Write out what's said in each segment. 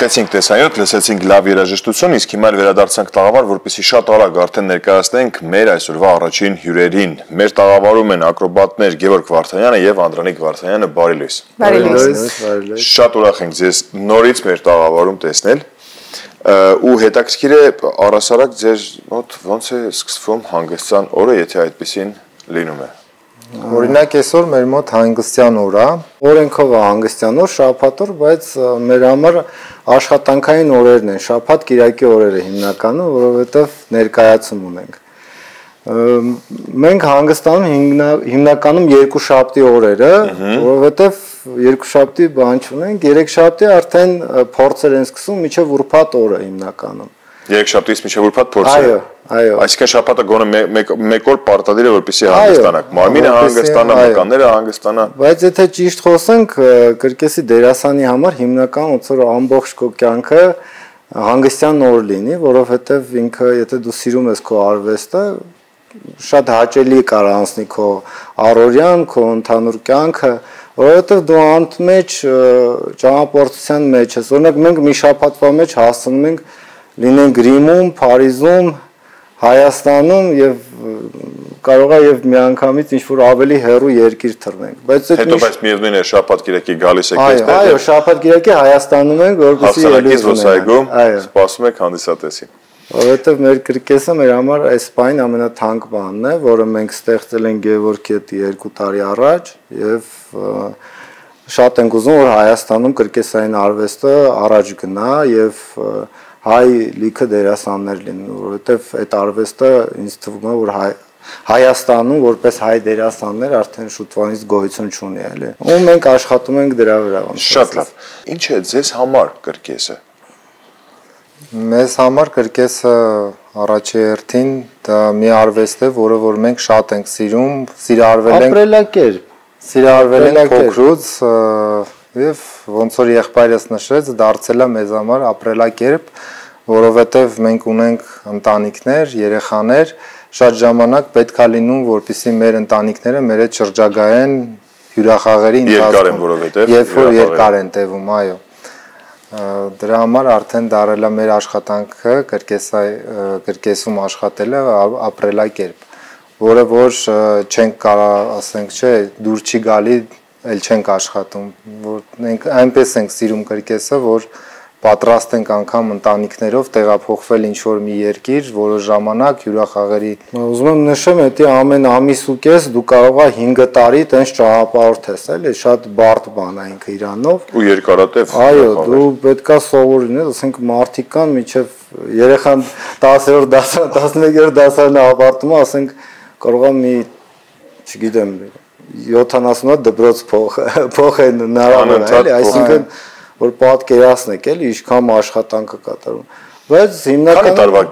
Դիտեցինք տեսանյութ, լսեցինք լավ երաժշտություն, իսկ հիմա վերադարձանք տաղավար, որպեսզի շատ արագ արդեն ներկայացնենք մեր այսօրվա առաջին հյուրերին։ Մեր տաղավարում են ակրոբատներ Գևորգ Վարդանյանը եւ Անդրանիկ Վարդանյանը, բարի լույս։ Բարի լույս։ Շատ ուրախ ենք ձեզ նորից մեր տաղավարում տեսնել։ Ու հետաքրքիր է առասարակ ձեր մոտ ոնց է սկսվում հանգստյան օրը, եթե այդպեսին լինում է։ Օրինակ այսօր մեր մոտ հանգստյան օր է, օրենքով է հանգստյան օր, շաբաթ օր, բայց մեր համար աշխատանքային օրերն են, շաբաթ կիրակի օրերը հիմնականում, որովհետև ներկայացում ունենք։ Մենք հանգստանում հիմնականում երկուշաբթի օրերը, որովհետև երկուշաբթի բան չունենք, երեքշաբթի արդեն փորձեր են սկսում մինչև ուրբաթ օրը հիմնականում։ Երեքշաբթից մինչև ուրբաթ փորձեր։ Այո։ Այսինքն շաբաթը գոնե մեկ օր պարտադիր է, որպեսզի հանգստանաք։ Մարմինը հանգստանա, մկանները հանգստանա։ Բայց եթե ճիշտ խոսենք, կրկեսի դերասանի համար հիմնական ոնց որ ամբողջ քո կյանքը հանգստյան օր լինի, որովհետև ինքը եթե դու սիրում ես քո արվեստը, շատ հաճելի կարող անցնի քո առօրյան, քո ընդհանուր կյանքը, որովհետև դու անտմեջ ճանապարհորդության մեջ ես։ Օրինակ մենք մի շաբաթվա մեջ հասնում ենք լինենք Գրիմում, Փարիզում, Հայաստանում եւ կարող է եւ միանգամից ինչ որ ավելի հեռու երկիր թռնենք, բայց հետո բայց միևնույն է շաբաթ կիրակի գալիս եք այստեղ։ Այո, շաբաթ կիրակի Հայաստանում ենք, որպեսզի ելույթ զբոսայգում սպասում եք հանդիսատեսին։ Որովհետեւ մեր կրկեսը մեր համար այս բան ամենաթանկ բանն է, որը մենք ստեղծել ենք Գևորգի հետ 2 տարի առաջ եւ շատ ենք ուզում որ Հայաստանում կրկեսային արվեստը առաջ գնա եւ հայ լիքը դերասաններ լինեն, որովհետև այդ արվեստը ինձ թվում է որ Հայաստանում որպես հայ դերասաններ արդեն շուտվանից գոյություն չունի էլի։ Ու մենք աշխատում ենք դրա վրա։ Շատ լավ։ Ինչ է ձեզ համար կրկեսը։ Մեզ համար կրկեսը առաջի հերթին դա մի արվեստ է, որը որ մենք շատ ենք սիրում, սիրարվել ենք ապրելակերպ։ Սիրարվել ենք փոքրուց եւ ոնց որ եղբայրս նշեց, դարձել է մեզ համար ապրելակերպ, որովհետեւ մենք ունենք ընտանիքներ, երեխաներ, շատ ժամանակ պետք է լինում, որպեսզի մեր ընտանիքները մեր հետ շրջագայեն հյուրախաղերի ընթացքում, երբ որ երկար են տևում, այո։ Դրա համար արդեն դարել է մեր աշխատանքը կրկեսում աշխատելը ապրելակերպ, որը որ չենք կարող ասենք, չէ, դուր չի գալի էլ չենք աշխատում, որ մենք այնպես ենք սիրում կրկեսը, որ պատրաստ ենք անգամ ընտանիքներով տեղափոխվել ինչ-որ մի երկիր, որը ժամանակ հյուրախաղերի։ Ուզում եմ նշեմ, դա ամեն ամիս ու կես դու կարող ես 5 տարի տենց ճանապարհորդես, էլի, շատ բարդ բան է ինքը իրանով։ Ու երկարատև։ Այո, դու պետքա սովոր լինես, ասենք մարդիկ կան, միջև երեխան 10-րդ դասարան, 11-րդ դասարանը ավարտում է, ասենք կարող է մի, չգիտեմ 70 դպրոց փող են հնարավոր էլի, այսինքն որ պատկերացնեք էլի ինչքան աշխատանքը կատարում, բայց հիմնականում քանի տարվա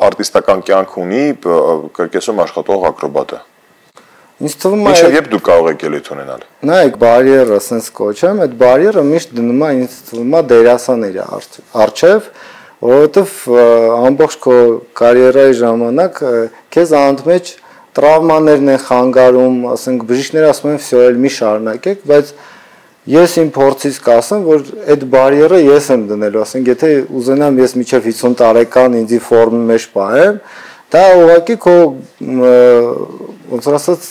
արտիստական կյանք ունի կրկեսում աշխատող ակրոբատը։ Ինձ թվում է մինչև երբ դուք կարող եք ելույթ ունենալ։ Նայեք, բարիերը ասենց կոչեմ, այդ բարիերը միշտ դնում է ինձ թվում է դերասանների առջև, որովհետև ամբողջ քո կարիերայի ժամանակ քեզ անընդմեջ տրավմաներն են խանգարում, ասենք բժիշկները ասում են վсё, էլ մի շարունակեք, բայց ես իմ փորձից կասեմ, որ այդ բարիերը ես եմ դնելու, ասենք եթե ուզենամ ես միջև 50 տարեկան ինձի ֆորմի մեջ պահեմ, դա ուղղակի քո ոնց ասած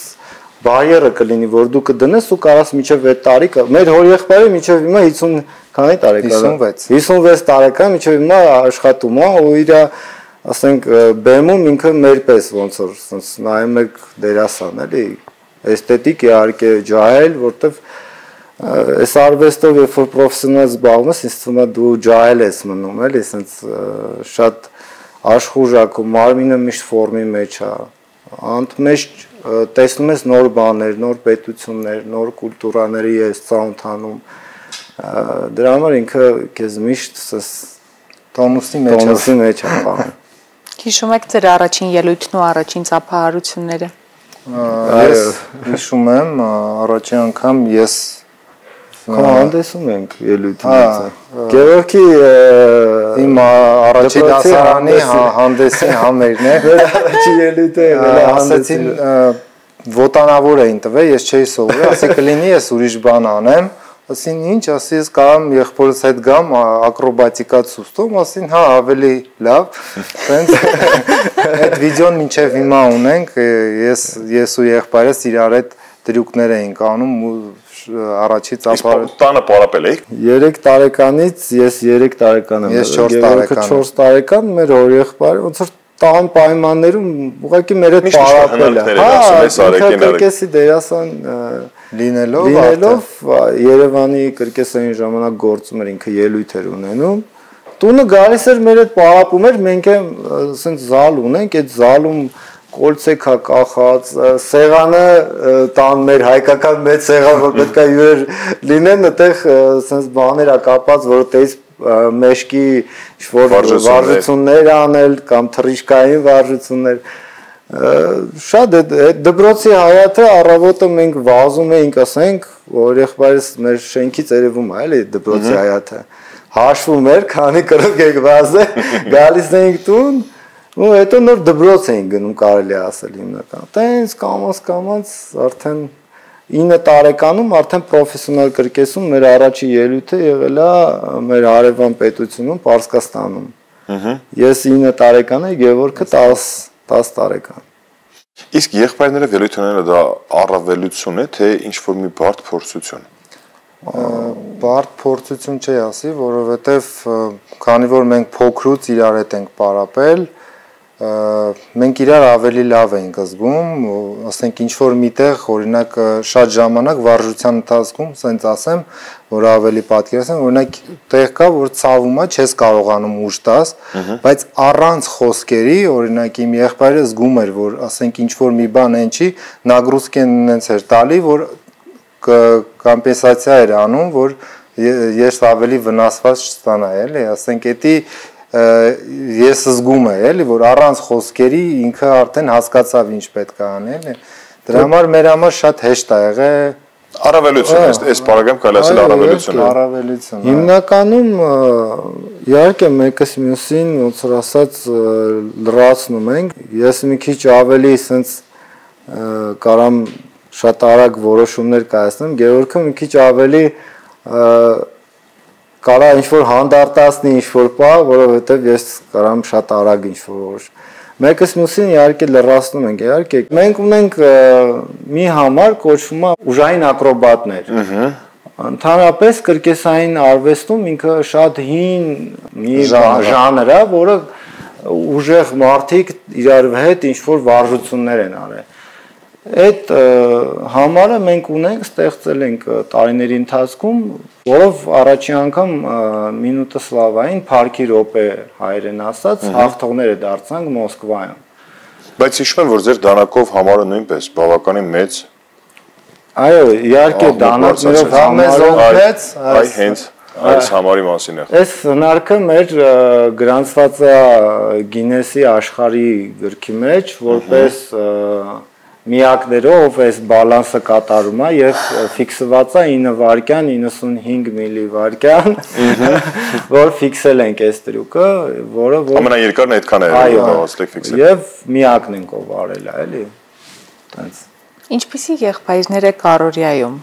բարիերը կլինի, որ դու կդնես ու կարաս միջև այդ տարի, մեր հորեղբայրը միջև հիմա 50 քանի տարեկան է, 56 տարեկան միջև հիմա աշխատում է ու իր ասենք բեմում ինքը մեր պես ոնց որ ասենց նայում եք դերասան էլի էսթետիկ իհարկե ջահել որտեվ այս արվեստով երբ որ պրոֆեսիոնալ զբաղվում ես ինձ թվում է դու ջահել ես մնում էլի ասենց շատ աշխուժակ ու մարմինը միշտ ֆորմի մեջ է անտմեջ տեսնում ես նոր բաներ նոր պետություններ նոր կուլտուրաների ես ծանոթանում դրա համար ինքը քեզ միշտ տոնուսի մեջ է բանը Հիշում եք ձեր առաջին ելույթն ու առաջին ծափահարությունները։ Ես հիշում եմ առաջին անգամ ես հանդեսում ենք ելույթից։ Գևորգի իմ առաջին դասարանի հանդեսի համերն է։ Առաջին ելույթը ասեցին ոտանավոր էին տվել, ես չէի սովորել, ասի կլինի ես ուրիշ բան անեմ, ասին ինչ, ասի ես կարամ եղբորս հետ գամ ակրոբատիկա ցույցում, ասին հա ավելի լավ, տենց այդ վիդեոն մինչև հիմա ունենք, ես ու եղբայրս իրար հետ տրյուկներ էինք անում ու առաջի ծափարը տանը պարապել էիք 3 տարեկանից ես 3 տարեկան եմ, ես 4 տարեկան, մեր հորեղբայրը ոնց որ տան պայմաններում ուղղակի մեր հետ պարապել է, հա, կրկեսի դերասան լինելով Երևանի կրկեսային ժամանակ գործում էր, ինքը ելույթ էր ունենում, տունը գալիս էր մեր հետ պարապում էր, մենք եմ ասենք զալ ունենք, այդ զալում կոլցեքա կախած, սեղանը տան մեր հայկական մեծ սեղան, որ պետք է հյուրեր լինեն, այդտեղ ասենց բաներ ա կապած, որտեղից մեշկի ինչ-որ վարժություններ անել կամ թռիչքային վարժություններ, շատ դպրոցի հայաթը առավոտը մենք վազում էինք, ասենք, որ եղբայրս մեր շենքից երևում է, էլի դպրոցի հայաթը, հաշվում էր, քանի կրոք եք վազել, գալիս էինք տուն, ու հետո նոր դպրոց էինք գնում, կարելի է ասել հիմնական։ Տենց կամաց արդեն 9 տարեկանում արդեն պրոֆեսիոնալ կրկեսում մեր առաջի ելույթը եղել է մեր հարևան պետությունում, Պարսկաստանում։ Ես 9 տարեկան եմ, Գևորգը 10 տարեկան։ Իսկ եղբայրները ելույթ ունենալը դա առավելություն է, թե ինչ-որ մի բարդ փորձություն։ Բարդ փորձություն չի ասի, որովհետև քանի որ մենք փոքրուց իրար հետ ենք պարապել, մենք իրար ավելի լավ ենք զգում, ասենք ինչ-որ միտեղ, օրինակ շատ ժամանակ վարժության ընթացքում, ասենց ասեմ, որ ավելի պատկերացնեմ, օրինակ տեղ կա, որ ցավում է, չես կարողանում ուժ տաս, բայց առանց խոսքերի, օրինակ իմ եղբայրը զգում էր, որ ասենք ինչ-որ մի բան այն չի, նագրուսկեն նենց էր տալի, որ կոմպենսացիա էր անում, որ ես ավելի վնասված չստանա, էլի, ասենք էդի ես զգում եմ, էլի, որ առանց խոսքերի ինքը արդեն հասկացավ ինչ պետք է անել, դրա համար մեր համար շատ հեշտ է եղել առավելություն, այս բaragam կարելի ասել առավելություն։ Հիմնականում իհարկե մեկս մյուսին ոնց որ ասած լրացնում ենք, ես մի քիչ ավելի sense կարամ շատ արագ որոշումներ կայացնեմ, Գևորգը մի քիչ ավելի կարա ինչ-որ հանդարտացնի ինչ-որ պա, որովհետև ես կարամ շատ արագ ինչ-որ որոշ։ Մեկս մյուսին իհարկե լրացնում ենք, իհարկե։ Մենք ունենք մի համար կոչվում է ուժային ակրոբատներ։ Ընդհանրապես կրկեսային արվեստում ինքը շատ հին մի ժանր է, որը ուժեղ մարդիկ իրար հետ ինչ-որ վարժություններ են արել։ Այդ համարը մենք ունենք, ստեղծել ենք տարիների ընթացքում, որով առաջին անգամ մինուտը սլավային Փարքի րոպե հայերեն ասած հաղթողները դարձանք Մոսկվայում։ Բայց հիշում եմ, որ ձեր դանակով համարը նույնպես բավականին մեծ։ Այո, իհարկե դանակներով համեզոնքեց, այ հենց այս համարի մասին է։ Այս հնարքը մեր գրանցված է Գինեսի աշխարհի գրքի մեջ, որպես միակներով այս բալանսը կատարում է եւ ֆիքսված է 9 վայրկյան 95 միլիվայրկյան, որ ֆիքսել ենք այս տրյուկը, որը ամենաերկարն այդքան է եղել ֆիքսել։ Եվ միակն ենք ով արել է, էլի։ Տենց։ Ինչպիսի եղբայրներ եք առօրյայում։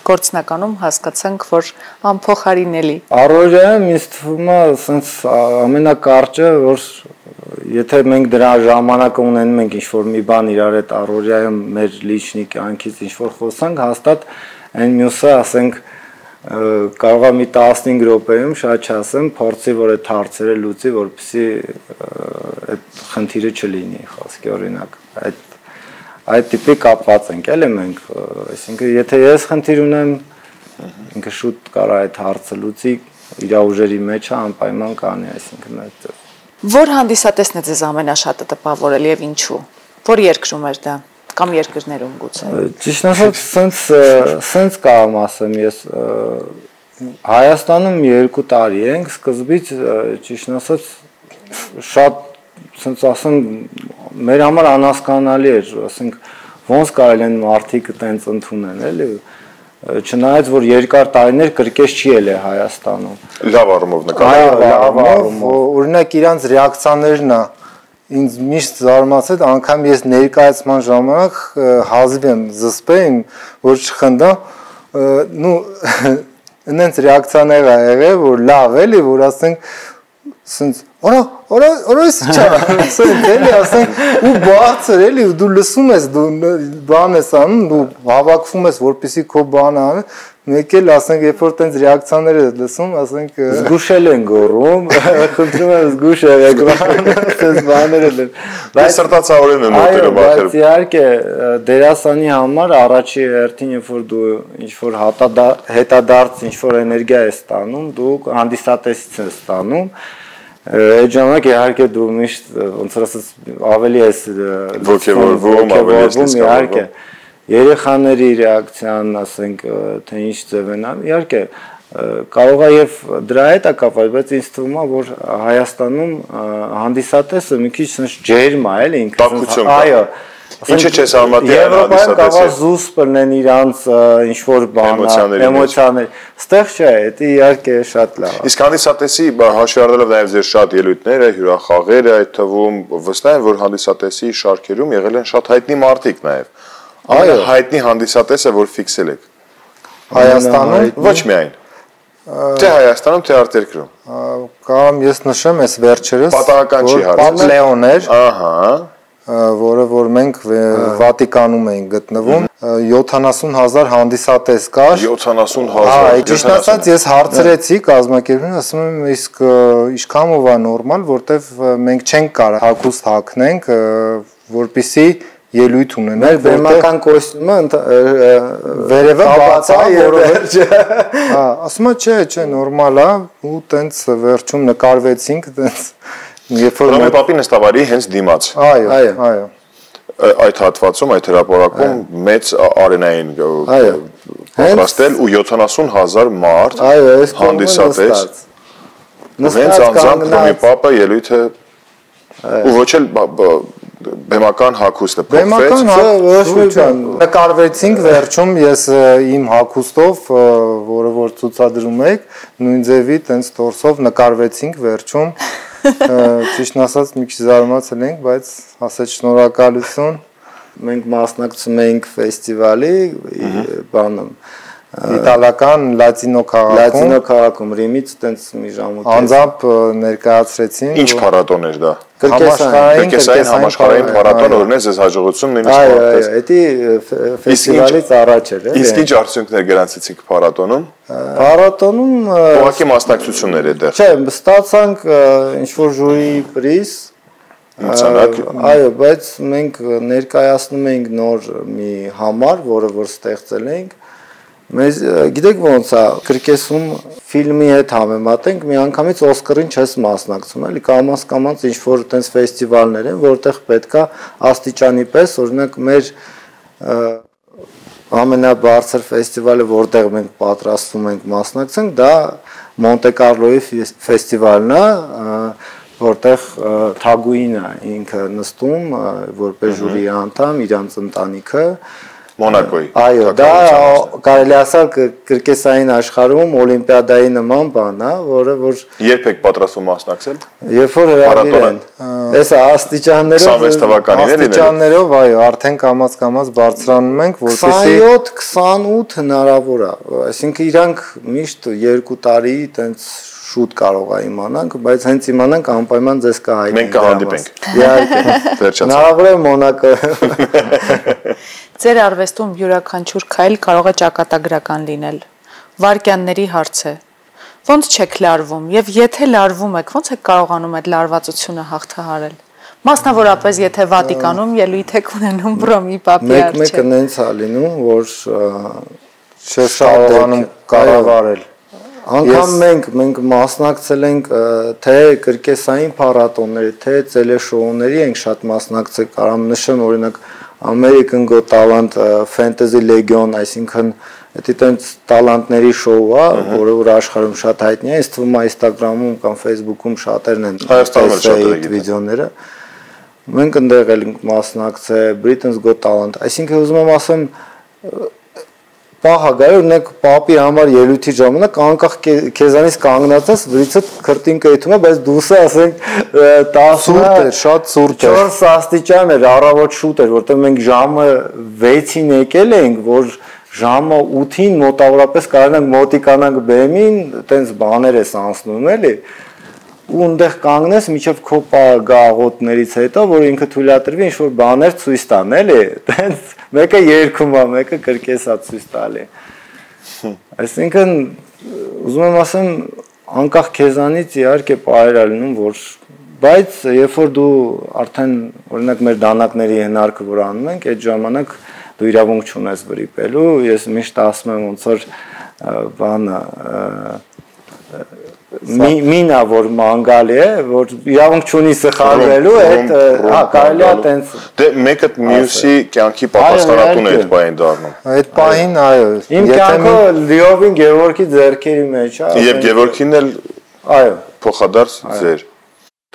Գործնականում հասկացանք, որ անփոխարինելի։ Առօրյայում ինձ թվում է, ասենց ամենակարճը, որ եթե մենք դրա ժամանակը ունենում ենք ինչ-որ մի բան իրար հետ առօրյայում մեր լիչնի կյանքից ինչ-որ խոսանք, հաստատ այն մյուսը, ասենք, կարող է մի 15 րոպեում, շատ չասեմ, փորձի, որ այդ հարցերը լուծի, որպեսզի այդ խնդիրը չլինի, խոսքի օրինակ։ Այդ տիպի կապված ենք, էլի մենք, այսինքն եթե ես խնդիր ունեմ, ինքը շուտ կարա այդ հարցը լուծի, իր ուժերի մեջ է անպայման կանի, այսինքն այդ։ Որ հանդիսատեսն է ձեզ ամենաշատը տպավորել եւ ինչու։ Որ երկրում էր դա կամ երկրներում գուցե։ Ճիշտ ասած, սենց կարամ ասեմ ես Հայաստանում 2 տարի ենք, սկզբից ճիշտ ասած շատ սենց ասեմ մեր համար անհասկանալի էր, ասենք ոնց կարելի են մարդիկ տենց ընդունեն, էլի։ Չնայած որ երկար տարիներ կրկես չի ելել Հայաստանում։ Լավ առումով նկատի։ Լավ առումով, օրինակ իրանց ռեակցիաներն է ինձ միշտ զարմացել, անգամ ես ներկայացման ժամանակ հազիվ եմ զսպել, որ չխնդամ, նու այնց ռեակցիաներ ա եղել, որ լավ էլի, որ ասենք սենց օրոս չա, ասենք էլի, ասենք ու բացր էլի, ու դու լսում ես, դու բան ես անում, դու հավաքվում ես, որպեսզի քո բանը անի, մեկ էլ ասենք երբ որ տենց ռեակցիաներ ես լսում, ասենք զգուշել են գոռում, խնդրում եմ զգուշել էկրան, տենց բաներ են։ Բայց սրտացավորում եմ մոտերում այո, բայց իհարկե դերասանի համար առաջի հերթին երբ որ դու ինչ որ հետադարձ ինչ որ էներգիա ես ստանում, դու հանդիսատեսից ես ստանում, այդ ժամանակ իհարկե դու միշտ ոնց որ ասած ավելի ես ոգևորվում, ավելի ես իհարկե երեխաների ռեակցիան, ասենք, թե ինչ ձևն է, իհարկե կարող է եւ դրա հետ է կապված, բայց ինձ թվում է, որ Հայաստանում հանդիսատեսը մի քիչ ջերմ է, էլի ինքը։ Այո։ Ինչը չես համատի Եվրոպայում կարող զուս բռնեն իրանց ինչ որ բան, էմոցիաներ։ Ստեղ չէ, դա իհարկե շատ լավ է։ Իսկ հանդիսատեսի հաշվի առնելով նաև ձեր շատ ելույթները, հյուրախաղերը, այդ թվում վստահ եմ, որ հանդիսատեսի շարքերում եղել են շատ հայտնի մարդիկ նաև։ Այո, հայտնի հանդիսատեսը, որ ֆիքսել եք։ Հայաստանում ոչ միայն։ Թե Հայաստանում, թե արտերկրում։ Կամ ես նշեմ, այս վերջերս պատահական չի հարցը։ Պապ Լեոն էր, ահա, որը որ մենք Վատիկանում էինք գտնվում, 70,000 հանդիսատես կար։ 70,000։ Ճիշտ ասած, ես հարցրեցի կազմակերպին, ասում եմ, իսկ ինչքանով է նորմալ, որտեվ մենք չենք կարող հագուստ հագնենք, որպեսզի ելույթ ունենալ, բեմական կոստյումը վերևը բաց է եւ վերջը։ Ասում եմ, չէ, նորմալ է, ու տենց վերջում նկարվեցինք, տենց երբ որ Ուրեմն պապի նստավարի հենց դիմաց։ Այո։ Այդ հատվածում, այդ հրապարակում մեծ արենային պատրաստել ու 70,000 մարդ հանդիսատես։ Հենց անձամբ Ռոմի պապը ելույթը ու ոչ էլ բեմական հագուստը փոխվեց։ Նկարվեցինք վերջում ես իմ հագուստով, որը որ ցուցադրում եք, նույն ձևի տենց տորսով նկարվեցինք վերջում։ Ճիշտն ասած մի քիչ զարմացել ենք, բայց ասած շնորհակալություն։ Մենք մասնակցում էինք ֆեստիվալի բանում իտալական լատինո քաղաքում Ռիմից տենց մի ժամուտ անձամբ ներկայացրեցին։ Ինչ փառատոն էր դա։ Կրկեսային համաշխարհային փառատոն, որն է ձեզ հաջողություն նույնիսկ։ Այո, դա ֆեստիվալից առաջ էր, էլի։ Իսկ ինչ արդյունքներ գրանցեցիք փառատոնում։ Փառատոնում Ուղղակի մասնակցություններ է դեռ։ Չէ, ստացանք ինչ որ ժյուրի պրիզ։ Այո, բայց մենք ներկայացնում ենք նոր մի համար, որը որ ստեղծել ենք։ Մեզ գիտեք ոնց է, կրկեսում ֆիլմի հետ համեմատենք, մի անգամից Օսկարին չես մասնակցում, էլի կամաց ինչ որ տենց ֆեստիվալներ են, որտեղ պետքա աստիճանի պես, օրինակ մեր ամենաբարձր ֆեստիվալը, որտեղ մենք պատրաստվում ենք մասնակցենք, դա Մոնտե Կարլոյի ֆեստիվալն է, որտեղ Թագուինը ինքը նստում, որպես ժյուրի անդամ, իրանց ընտանիքը Մոնակոյի։ Այո, դա կարելի ասել կրկեսային աշխարհում օլիմպիադայի նման բան է, որը որ երբ եք պատրաստվում մասնակցել։ Երբ որ հրավիրեն։ Էսա աստիճաններով, այո, արդեն կամաց բարձրանում ենք, որպեսզի 27-28 հնարավոր է։ Այսինքն իրանք միշտ 2 տարի տենց շուտ կարող է իմանանք, բայց հենց իմանանք անպայման ձեզ կհայտնենք։ Մենք կհանդիպենք։ Իհարկե։ Հնարավոր է Մոնակո։ Ձեր արվեստում յուրաքանչյուր քայլ կարող է ճակատագրական լինել։ Վարկյանների հարց է։ Ոնց չեք լարվում եւ եթե լարվում եք, ոնց եք կարողանում այդ լարվածությունը հաղթահարել։ Մասնավորապես եթե Վատիկանում ելույթ եք ունենում Ռոմի պապի առջև։ Մեկ-մեկը նենց է լինում, որ չես կարողանում կառավարել։ Անկամ մենք մասնակցել ենք թե կրկեսային փառատոնների, թե տելեշոուների ենք շատ մասնակցել, կարամ նշեմ օրինակ American Got Talent Fantasy Legion, այսինքն դա տենց տալանտների շոու է, որը որ աշխարհում շատ հայտնի է, ինձ թվում է Instagram-ում կամ Facebook-ում շատերն են Հայաստանում շատ վիդեոները։ Մենք ընդեղ ենք մասնակցել Britain's Got Talent, այսինքն ուզում եմ ասեմ Պահա գայ օրինակ պապի համար ելույթի ժամանակ անկախ քեզանից կանգնածես վրիցը քրտին կեյթում է, բայց դուսը ասենք 10 սուրտ էր, շատ սուրտ էր։ 4 աստիճան էր, առավոտ շուտ էր, որտեղ մենք ժամը 6-ին եկել էինք, որ ժամը 8-ին մոտավորապես կարող ենք մոտիկանանք բեմին, տենց բաներ ես անցնում էլի, ու այնտեղ կանգնես միջև քո գաղոտներից հետո, որ ինքը թույլատրվի ինչ-որ բաներ ցույց տան, էլի, տենց մեկը երգում է, մեկը կրկես է ցույց տալի։ Այսինքն ուզում եմ ասեմ, անկախ քեզանից իհարկե պահեր է լինում, որ բայց երբ որ դու արդեն օրինակ մեր դանակների հնարքը որ անում ենք, այդ ժամանակ դու իրավունք չունես վրիպելու, ես միշտ ասում եմ ոնց որ բանը մինա որ մանգալի է, որ իրավունք չունի սխալվելու, այդ հա կարելի է տենց դե մեկը մյուսի կյանքի պատասխանատուն է այդ բային դառնում։ Այդ բային այո։ Իմ կյանքը լիովին Գևորգի ձեռքերի մեջ է։ Եվ Գևորգին էլ այո, փոխադարձ ձեր։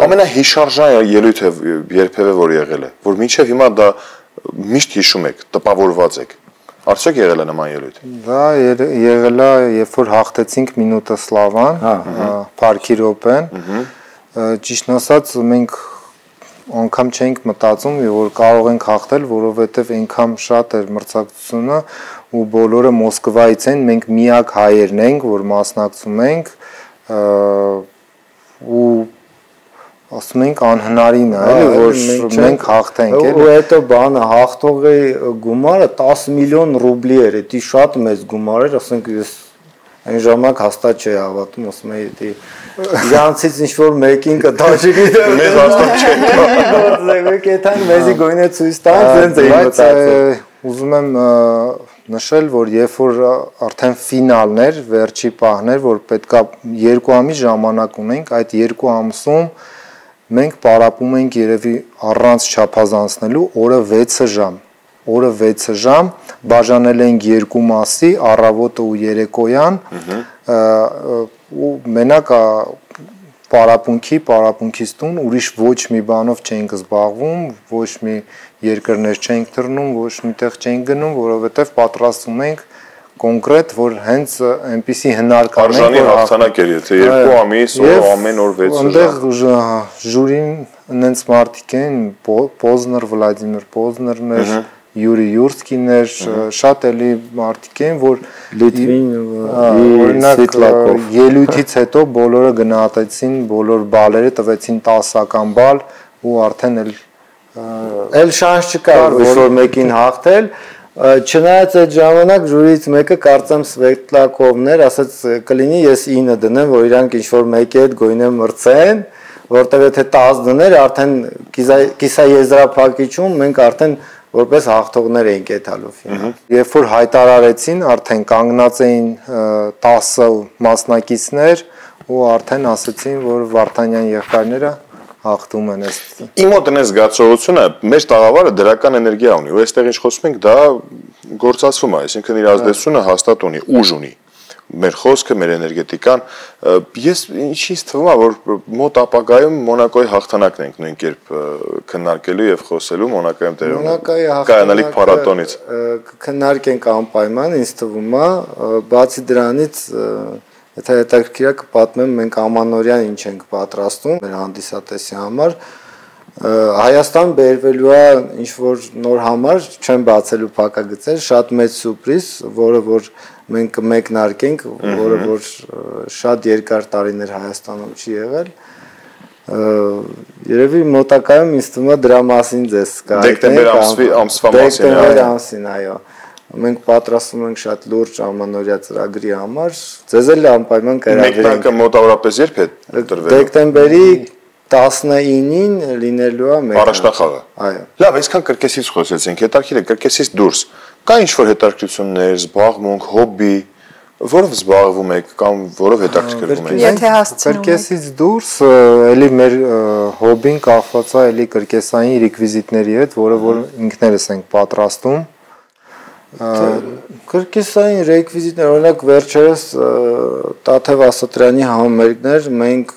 Ամենահիշարժան ելույթը երբևէ որ եղել է, որ մինչև հիմա դա միշտ հիշում եք, տպավորված եք։ Արդյոք եղել է նման ելույթ։ Դա եղել է, երբ որ հաղթեցինք Մինուտը Սլավան, Փարքի րոպեն։ Ճիշտ ասած, մենք անգամ չենք մտածում, որ կարող ենք հաղթել, որովհետև այնքան շատ էր մրցակցությունը ու բոլորը Մոսկվայից են, մենք միակ հայերն ենք, որ մասնակցում ենք ու ասում ենք անհնարին է, էլի, որ մենք հաղթենք, էլի։ Ու հետո բանը հաղթողի գումարը 10 միլիոն ռուբլի էր, դա շատ մեծ գումար էր, ասենք ես այն ժամանակ հաստատ չէի հավատում, ասում էի, դա իրանցից ինչ-որ մեկին կտա, չգիտեմ, մեզ հաստատ չէ։ Մեկ այդան մեզի գույնը ցույց տան, ցենց էի մտածում։ Ուզում եմ նշել, որ երբ որ արդեն ֆինալն էր, վերջի պահն էր, որ պետքա 2 ամիս ժամանակ ունենք, այդ 2 ամսում մենք պարապում ենք երևի առանց չափազանցնելու օրը 6 ժամ։ Օրը 6 ժամ բաժանել ենք 2 մասի, առավոտը ու երեկոյան, ու մենակ պարապունքից տուն, ուրիշ ոչ մի բանով չենք զբաղվում, ոչ մի երկրներ չենք թռնում, ոչ միտեղ չենք գնում, որովհետև պատրաստում ենք կոնկրետ, որ հենց այնպիսի հնարք անենք, արժանի հաղթանակ էր, եթե 2 ամիս ու ամեն օր 6 ժամ։ Այնտեղ ժյուրին նենց մարդիկ են, Պոզներ, Վլադիմիր Պոզներն էր, Յուրի Յուրսկին էր, շատ էլի մարդիկ են, որ Լիտվին, օրինակ ելույթից հետո բոլորը գնահատեցին, բոլոր բալերը տվեցին 10-ական բալ ու արդեն էլ շանս չկար որ մեկին հաղթել, չնայած այդ ժամանակ ժյուրիից մեկը կարծեմ Սվետլակովն էր, ասաց կլինի ես 9 դնեմ, որ իրանք ինչ-որ մեկի հետ գույնը մրցեն, որտեղ եթե 10 դներ արդեն կիսաեզրափակիչում մենք արդեն որպես հաղթողներ էինք եթալով։ Երբ որ հայտարարեցին, արդեն կանգնած էին 10 մասնակիցներ ու արդեն ասացին, որ Վարդանյան եղբայրները հաղթում են այս։ Իմ մոտ այն զգացողությունը մեր տաղավարը դրական էներգիա ունի, ու այստեղ ինչ խոսում ենք, դա գործածվում է, այսինքն իր ազդեցությունը հաստատ ունի, ուժ ունի։ Մեր խոսքը, մեր էներգետիկան, ես ինչից թվում է, որ մոտ ապագայում Մոնակոյի հաղթանակն ենք նույն կերպ քննարկելու եւ խոսելու Մոնակոյում տեղ ունենալիք կայանալիք փառատոնից։ Քննարկենք անպայման, ինձ թվում է, բացի դրանից եթե հետաքրքիր է կպատմեմ, մենք ամանորյան ինչ ենք պատրաստում մեր հանդիսատեսի համար։ Հայաստան բերվելու է ինչ-որ նոր համար, չեմ բացելու փակագծեր, շատ մեծ սուրպրիզ, որը որ մենք կմեկնարկենք, որը որ շատ երկար տարիներ Հայաստանում չի եղել։ Երևի մոտակայում ինձ թվում է դրա մասին ձեզ կհայտնենք։ Դեկտեմբեր ամսվա մասին, դեկտեմբեր ամսին, այո։ Մենք պատրաստում ենք շատ լուրջ ամանորյա ծրագրի համար, ձեզ էլ անպայման կհրավիրենք։ Մեկնարկը մոտավորապես երբ է տրվելու։ Դեկտեմբերի 19-ին լինելու է մեկնարկը։ Առաջնախաղը։ Այո։ Լավ, այսքան կրկեսից խոսեցինք, հետաքրքիր է կրկեսից դուրս։ Կա ինչ-որ հետաքրքրություններ, զբաղմունք, հոբբի, որով զբաղվում եք կամ որով հետաքրքրվում եք։ Եթե հասցնում եք։ Կրկեսից դուրս էլի մեր հոբին կախված է էլի կրկեսային ռեկվիզիտների հետ, որը որ ինքներս ենք պատրաստում։ Կրկեսային ռեկվիզիտներ, օրինակ վերջերս Տաթև Ասատրյանի համերգներ, մենք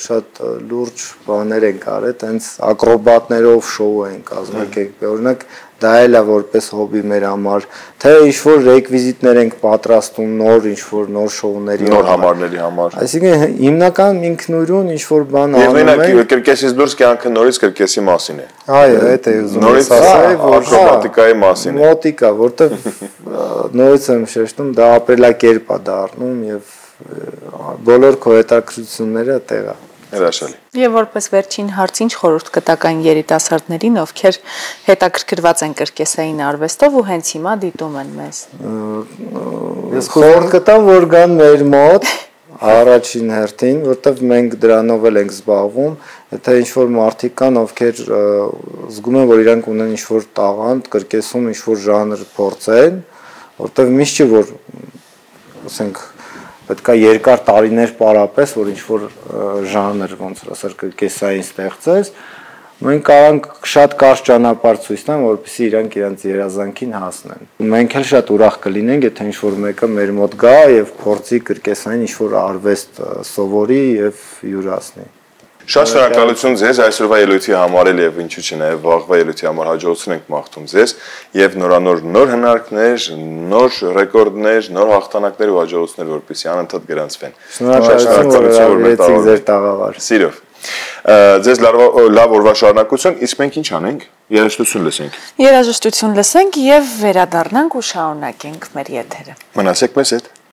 շատ լուրջ բաներ ենք արել, տենց ակրոբատներով շոու ենք կազմակերպել։ Օրինակ դա էլ է որպես հոբի մեր համար, թե ինչ-որ ռեկվիզիտներ ենք պատրաստում նոր ինչ-որ նոր շոուների նոր համարների համար։ Այսինքն հիմնական ինքնուրույն ինչ-որ բան անում ենք։ Եվ մենակ կրկեսից դուրս կյանքը նորից կրկեսի մասին է։ Այո, դա է ուզում նորից ասել, որ ակրոբատիկայի մասին է։ Մոտիկա, որտեվ նորից եմ շեշտում, դա ապրելակերպ է դառնում եւ բոլոր քո հետաքրքրությունները տեղ է։ Հրաշալի։ Եվ որպես վերջին հարց ինչ խորհուրդ կտաք այն երիտասարդներին, ովքեր հետաքրքրված են կրկեսային արվեստով ու հենց հիմա դիտում են մեզ։ Ես խորհուրդ կտամ, որ գան մեր մոտ առաջին հերթին, որտեվ մենք դրանով էլ ենք զբաղվում, եթե ինչ-որ մարդիկ կան, ովքեր զգում են, որ իրանք ունեն ինչ-որ տաղանդ, կրկեսում ինչ-որ ժանր փորձեն, որտեվ միշտ չի որ ասենք պետք է երկար տարիներ պարապես, որ ինչ-որ ժանր ոնց ասած կրկեսային ստեղծես, մենք կարանք շատ կարճ ճանապարհ ցույց տան, որպեսզի իրանք իրենց երազանքին հասնեն։ Մենք էլ շատ ուրախ կլինենք, եթե ինչ-որ մեկը մեր մոտ գա եւ փորձի կրկեսային ինչ-որ արվեստ սովորի եւ յուրացնի։ Շատ շնորհակալություն ձեզ այսօրվա ելույթի համար եւ ինչու՞ չէ նաեւ վաղվա ելույթի համար հաջողություն ենք մաղթում ձեզ եւ նորանոր նոր հնարքներ, նոր ռեկորդներ, նոր հաղթանակներ ու հաջողություններ որպեսզի անընդհատ գրանցվեն։ Շնորհակալություն որ մտածեցիք ձեր տաղավար։ Սիրով։ Ձեզ լավ օրվա շարունակություն, իսկ մենք ինչ անենք։ Երաժշտություն լսենք։ Երաժշտություն լսենք եւ վերադառնանք ու շարունակենք մեր եթերը։ Մնացեք մեզ հետ։